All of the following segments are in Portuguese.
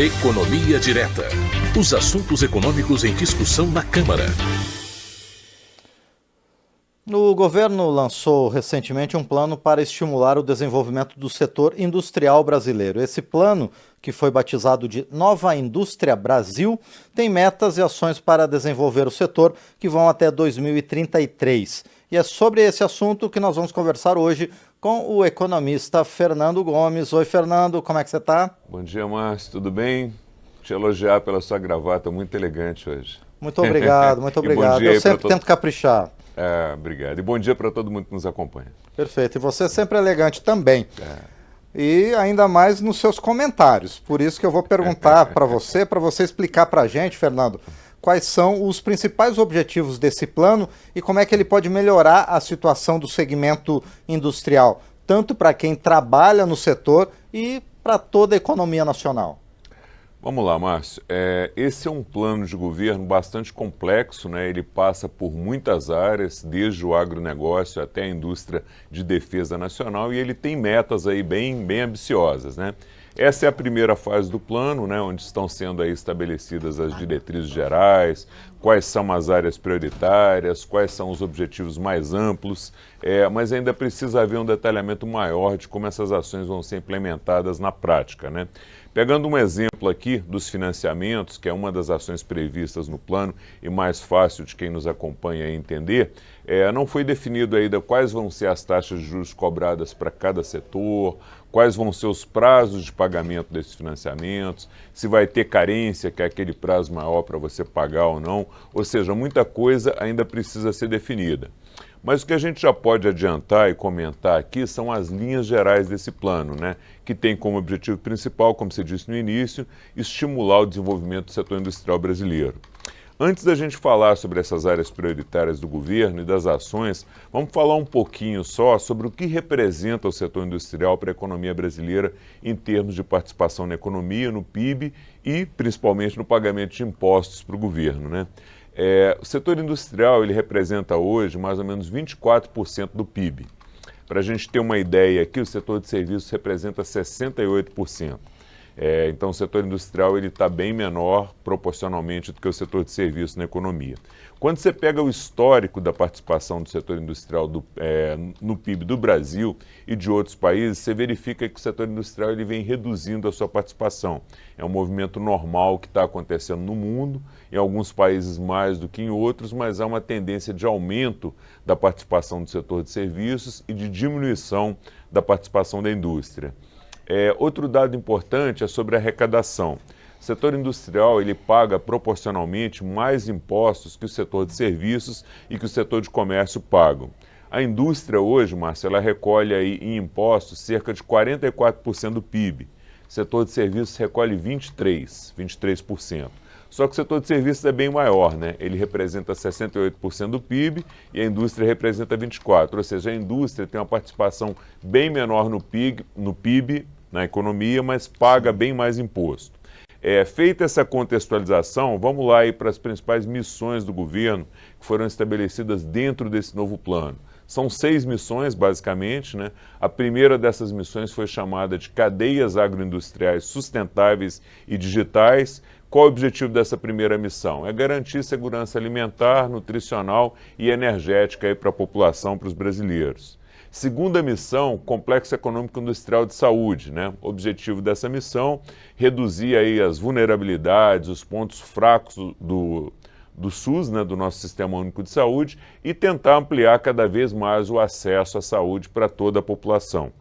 Economia Direta. Os assuntos econômicos em discussão na Câmara. O governo lançou recentemente um plano para estimular o desenvolvimento do setor industrial brasileiro. Esse plano, que foi batizado de Nova Indústria Brasil, tem metas e ações para desenvolver o setor que vão até 2033. E é sobre esse assunto que nós vamos conversar hoje com o economista Fernando Gomes. Oi, Fernando, como é que você está? Bom dia, Márcio, tudo bem? Te elogiar pela sua gravata, muito elegante hoje. Muito obrigado, muito obrigado. Eu sempre tento caprichar. Obrigado. E bom dia para todo mundo que nos acompanha. Perfeito. E você é sempre elegante também. E ainda mais nos seus comentários. Por isso que eu vou perguntar para você explicar para a gente, Fernando, quais são os principais objetivos desse plano e como é que ele pode melhorar a situação do segmento industrial, tanto para quem trabalha no setor e para toda a economia nacional. Vamos lá, Márcio. Esse é um plano de governo bastante complexo, né? Ele passa por muitas áreas, desde o agronegócio até a indústria de defesa nacional, e ele tem metas aí bem ambiciosas, né? Essa é a primeira fase do plano, né, onde estão sendo aí estabelecidas as diretrizes gerais, quais são as áreas prioritárias, quais são os objetivos mais amplos, mas ainda precisa haver um detalhamento maior de como essas ações vão ser implementadas na prática, né? Pegando um exemplo aqui dos financiamentos, que é uma das ações previstas no plano e mais fácil de quem nos acompanha entender, não foi definido ainda quais vão ser as taxas de juros cobradas para cada setor, quais vão ser os prazos de pagamento desses financiamentos, se vai ter carência, que é aquele prazo maior para você pagar ou não, ou seja, muita coisa ainda precisa ser definida. Mas o que a gente já pode adiantar e comentar aqui são as linhas gerais desse plano, né? Que tem como objetivo principal, como você disse no início, estimular o desenvolvimento do setor industrial brasileiro. Antes da gente falar sobre essas áreas prioritárias do governo e das ações, vamos falar um pouquinho só sobre o que representa o setor industrial para a economia brasileira em termos de participação na economia, no PIB e principalmente no pagamento de impostos para o governo, né? O setor industrial ele representa hoje mais ou menos 24% do PIB. Para a gente ter uma ideia aqui, o setor de serviços representa 68%. Então o setor industrial está bem menor proporcionalmente do que o setor de serviços na economia. Quando você pega o histórico da participação do setor industrial no PIB do Brasil e de outros países, você verifica que o setor industrial ele vem reduzindo a sua participação. É um movimento normal que está acontecendo no mundo, em alguns países mais do que em outros, mas há uma tendência de aumento da participação do setor de serviços e de diminuição da participação da indústria. Outro dado importante é sobre a arrecadação. O setor industrial ele paga proporcionalmente mais impostos que o setor de serviços e que o setor de comércio pagam. A indústria hoje, Márcio, ela recolhe aí em impostos cerca de 44% do PIB. O setor de serviços recolhe 23%. Só que o setor de serviços é bem maior, né? Ele representa 68% do PIB e a indústria representa 24%. Ou seja, a indústria tem uma participação bem menor no PIB, na economia, mas paga bem mais imposto. Feita essa contextualização, vamos lá aí para as principais missões do governo que foram estabelecidas dentro desse novo plano. São 6 missões, basicamente, né? A primeira dessas missões foi chamada de Cadeias Agroindustriais Sustentáveis e Digitais. Qual o objetivo dessa primeira missão? É garantir segurança alimentar, nutricional e energética para a população, para os brasileiros. Segunda missão, Complexo Econômico Industrial de Saúde, né? O objetivo dessa missão, reduzir aí as vulnerabilidades, os pontos fracos do SUS, né, do nosso Sistema Único de Saúde, e tentar ampliar cada vez mais o acesso à saúde para toda a população.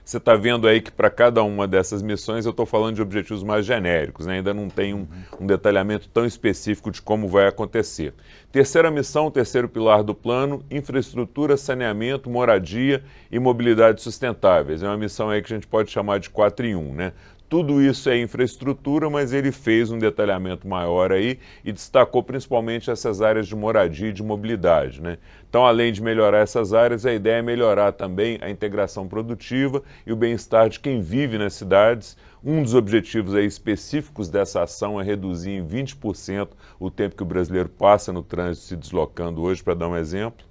Você está vendo aí que para cada uma dessas missões eu estou falando de objetivos mais genéricos, né? Ainda não tem um detalhamento tão específico de como vai acontecer. Terceira missão, terceiro pilar do plano, infraestrutura, saneamento, moradia e mobilidade sustentáveis. É uma missão aí que a gente pode chamar de 4 em 1, né? Tudo isso é infraestrutura, mas ele fez um detalhamento maior aí e destacou principalmente essas áreas de moradia e de mobilidade, né? Então, além de melhorar essas áreas, a ideia é melhorar também a integração produtiva e o bem-estar de quem vive nas cidades. Um dos objetivos aí específicos dessa ação é reduzir em 20% o tempo que o brasileiro passa no trânsito se deslocando hoje, para dar um exemplo.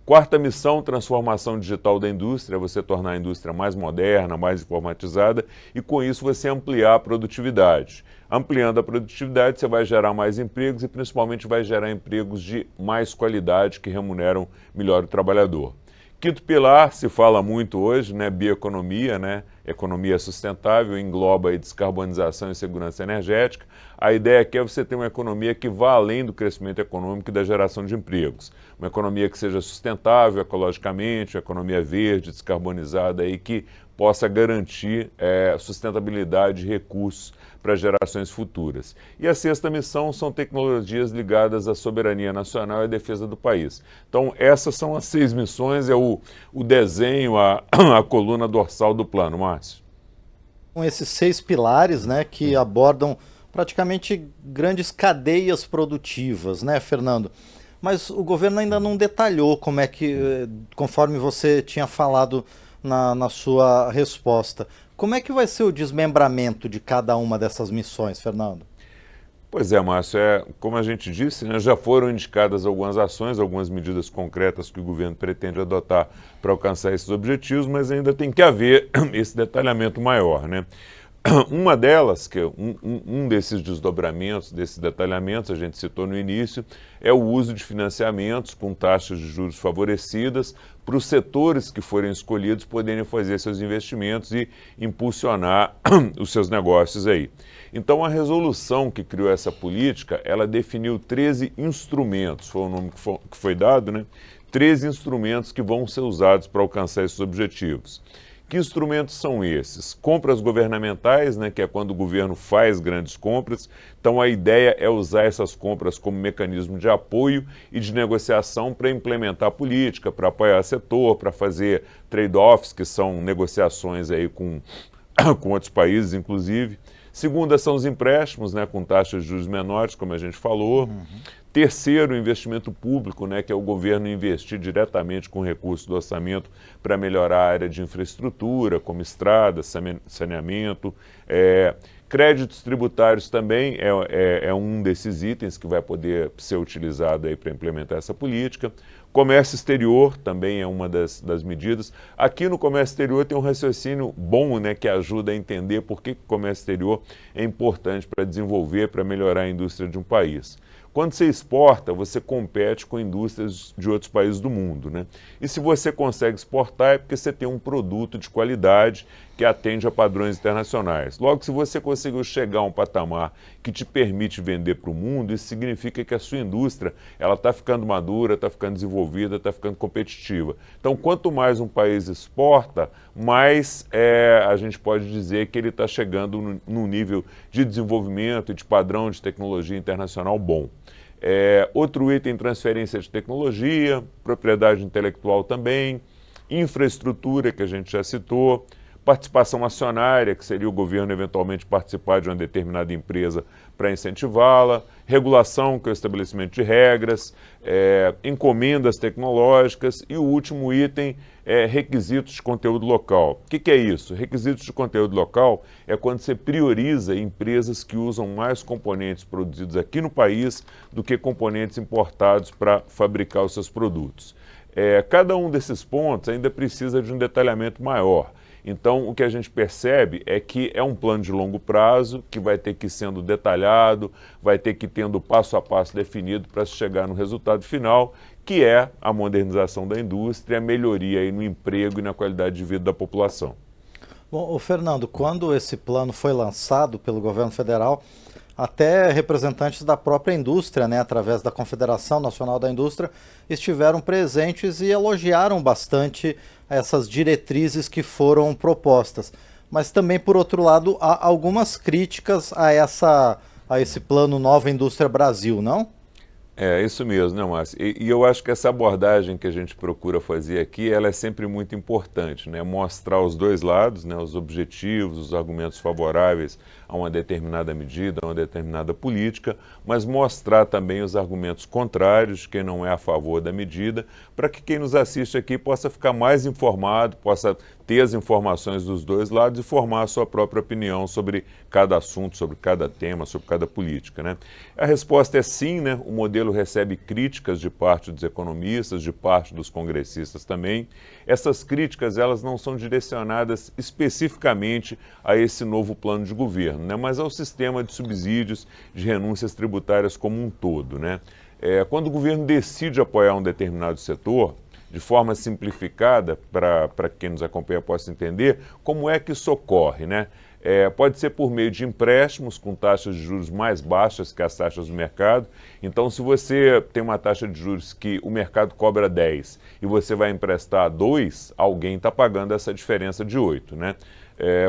Quarta missão, transformação digital da indústria, você tornar a indústria mais moderna, mais informatizada e com isso você ampliar a produtividade. Ampliando a produtividade, você vai gerar mais empregos e principalmente vai gerar empregos de mais qualidade que remuneram melhor o trabalhador. Quinto pilar, se fala muito hoje, né, bioeconomia, né, economia sustentável, engloba aí descarbonização e segurança energética. A ideia aqui é você ter uma economia que vá além do crescimento econômico e da geração de empregos. Uma economia que seja sustentável ecologicamente, uma economia verde, descarbonizada aí, que possa garantir sustentabilidade de recursos para gerações futuras. E a sexta missão são tecnologias ligadas à soberania nacional e à defesa do país. Então, essas são as 6 missões, é o desenho, a coluna dorsal do plano, Márcio. Com esses 6 pilares, né, que abordam praticamente grandes cadeias produtivas, né, Fernando? Mas o governo ainda não detalhou como é que, conforme você tinha falado na sua resposta, como é que vai ser o desmembramento de cada uma dessas missões, Fernando? Pois é, Márcio, como a gente disse, né, já foram indicadas algumas ações, algumas medidas concretas que o governo pretende adotar para alcançar esses objetivos, mas ainda tem que haver esse detalhamento maior, né? Uma delas, que é um desses desdobramentos, desses detalhamentos, a gente citou no início, é o uso de financiamentos com taxas de juros favorecidas para os setores que forem escolhidos poderem fazer seus investimentos e impulsionar os seus negócios aí. Então, a resolução que criou essa política, ela definiu 13 instrumentos, foi o nome que foi dado, né? 13 instrumentos que vão ser usados para alcançar esses objetivos. Que instrumentos são esses? Compras governamentais, né, que é quando o governo faz grandes compras. Então, a ideia é usar essas compras como mecanismo de apoio e de negociação para implementar a política, para apoiar o setor, para fazer trade-offs, que são negociações aí com outros países, inclusive. Segunda são os empréstimos, né, com taxas de juros menores, como a gente falou. Terceiro, o investimento público, né, que é o governo investir diretamente com recursos do orçamento para melhorar a área de infraestrutura, como estradas, saneamento. Créditos tributários também é um desses itens que vai poder ser utilizado para implementar essa política. Comércio exterior também é uma das medidas. Aqui no comércio exterior tem um raciocínio bom, né, que ajuda a entender por que o comércio exterior é importante para desenvolver, para melhorar a indústria de um país. Quando você exporta, você compete com indústrias de outros países do mundo, né? E se você consegue exportar é porque você tem um produto de qualidade que atende a padrões internacionais. Logo, se você conseguiu chegar a um patamar que te permite vender para o mundo, isso significa que a sua indústria está ficando madura, está ficando desenvolvida, está ficando competitiva. Então, quanto mais um país exporta, mais a gente pode dizer que ele está chegando num nível de desenvolvimento e de padrão de tecnologia internacional bom. Outro item, transferência de tecnologia, propriedade intelectual também, infraestrutura, que a gente já citou, participação acionária, que seria o governo eventualmente participar de uma determinada empresa para incentivá-la, regulação, que é o estabelecimento de regras, encomendas tecnológicas e o último item é requisitos de conteúdo local. O que é isso? Requisitos de conteúdo local é quando você prioriza empresas que usam mais componentes produzidos aqui no país do que componentes importados para fabricar os seus produtos. Cada um desses pontos ainda precisa de um detalhamento maior. Então, o que a gente percebe é que é um plano de longo prazo que vai ter que ir sendo detalhado, vai ter que ir tendo passo a passo definido para se chegar no resultado final, que é a modernização da indústria, a melhoria aí no emprego e na qualidade de vida da população. Bom, Fernando, quando esse plano foi lançado pelo governo federal, até representantes da própria indústria, né, através da Confederação Nacional da Indústria, estiveram presentes e elogiaram bastante essas diretrizes que foram propostas. Mas também, por outro lado, há algumas críticas a esse plano Nova Indústria Brasil, não? Isso mesmo, né, Márcio? E eu acho que essa abordagem que a gente procura fazer aqui, ela é sempre muito importante, né? Mostrar os dois lados, né? Os objetivos, os argumentos favoráveis a uma determinada medida, a uma determinada política, mas mostrar também os argumentos contrários de quem não é a favor da medida, para que quem nos assiste aqui possa ficar mais informado, possa ter as informações dos dois lados e formar a sua própria opinião sobre cada assunto, sobre cada tema, sobre cada política, né? A resposta é sim, né? O modelo recebe críticas de parte dos economistas, de parte dos congressistas também. Essas críticas, elas não são direcionadas especificamente a esse novo plano de governo, né? Mas ao sistema de subsídios, de renúncias tributárias como um todo, né? Quando o governo decide apoiar um determinado setor, de forma simplificada, para quem nos acompanha possa entender, como é que isso ocorre, né? Pode ser por meio de empréstimos com taxas de juros mais baixas que as taxas do mercado. Então, se você tem uma taxa de juros que o mercado cobra 10 e você vai emprestar 2, alguém está pagando essa diferença de 8, né?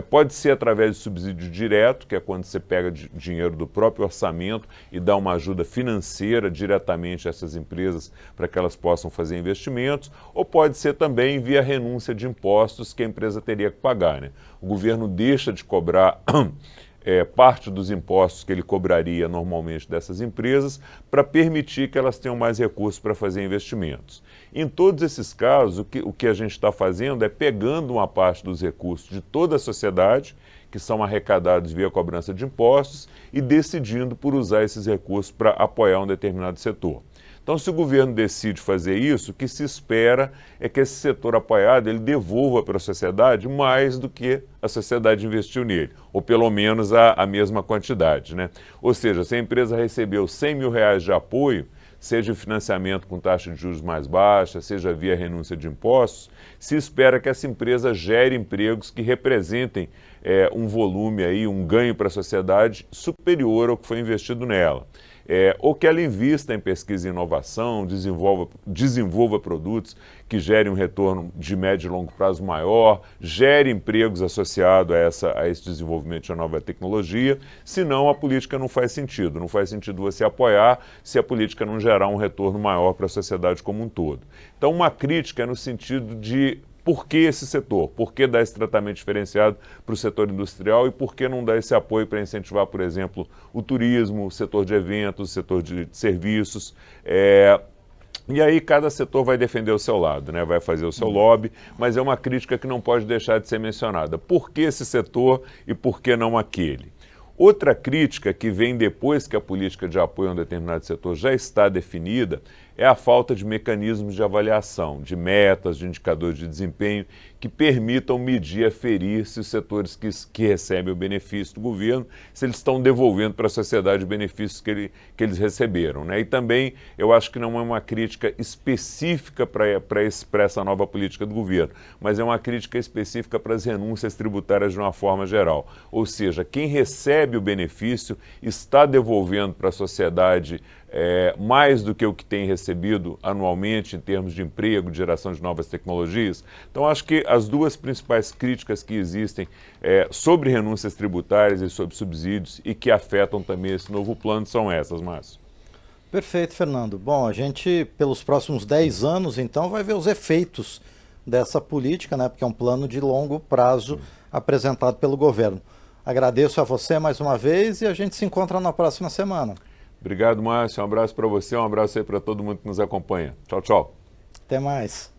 Pode ser através de subsídio direto, que é quando você pega dinheiro do próprio orçamento e dá uma ajuda financeira diretamente a essas empresas para que elas possam fazer investimentos, ou pode ser também via renúncia de impostos que a empresa teria que pagar, né? O governo deixa de cobrar parte dos impostos que ele cobraria normalmente dessas empresas para permitir que elas tenham mais recursos para fazer investimentos. Em todos esses casos, o que a gente está fazendo é pegando uma parte dos recursos de toda a sociedade, que são arrecadados via cobrança de impostos, e decidindo por usar esses recursos para apoiar um determinado setor. Então, se o governo decide fazer isso, o que se espera é que esse setor apoiado ele devolva para a sociedade mais do que a sociedade investiu nele, ou pelo menos a mesma quantidade, né? Ou seja, se a empresa recebeu R$100 mil de apoio, seja financiamento com taxa de juros mais baixa, seja via renúncia de impostos, se espera que essa empresa gere empregos que representem um volume, aí, um ganho para a sociedade superior ao que foi investido nela. Ou que ela invista em pesquisa e inovação, desenvolva produtos que gerem um retorno de médio e longo prazo maior, gere empregos associados a esse desenvolvimento de nova tecnologia, senão a política não faz sentido. Não faz sentido você apoiar se a política não gerar um retorno maior para a sociedade como um todo. Então, uma crítica é no sentido de por que esse setor? Por que dar esse tratamento diferenciado para o setor industrial e por que não dar esse apoio para incentivar, por exemplo, o turismo, o setor de eventos, o setor de serviços? E aí cada setor vai defender o seu lado, né? Vai fazer o seu lobby, mas é uma crítica que não pode deixar de ser mencionada. Por que esse setor e por que não aquele? Outra crítica que vem depois que a política de apoio a um determinado setor já está definida é a falta de mecanismos de avaliação, de metas, de indicadores de desempenho que permitam medir e aferir se os setores que recebem o benefício do governo, se eles estão devolvendo para a sociedade os benefícios que eles receberam, né? E também eu acho que não é uma crítica específica para essa nova política do governo, mas é uma crítica específica para as renúncias tributárias de uma forma geral. Ou seja, quem recebe o benefício está devolvendo para a sociedade mais do que o que tem recebido anualmente em termos de emprego, de geração de novas tecnologias. Então, acho que as duas principais críticas que existem sobre renúncias tributárias e sobre subsídios e que afetam também esse novo plano são essas, Márcio. Perfeito, Fernando. Bom, a gente, pelos próximos 10 anos, então, vai ver os efeitos dessa política, né? Porque é um plano de longo prazo apresentado pelo governo. Agradeço a você mais uma vez e a gente se encontra na próxima semana. Obrigado, Márcio. Um abraço para você, um abraço aí para todo mundo que nos acompanha. Tchau, tchau. Até mais.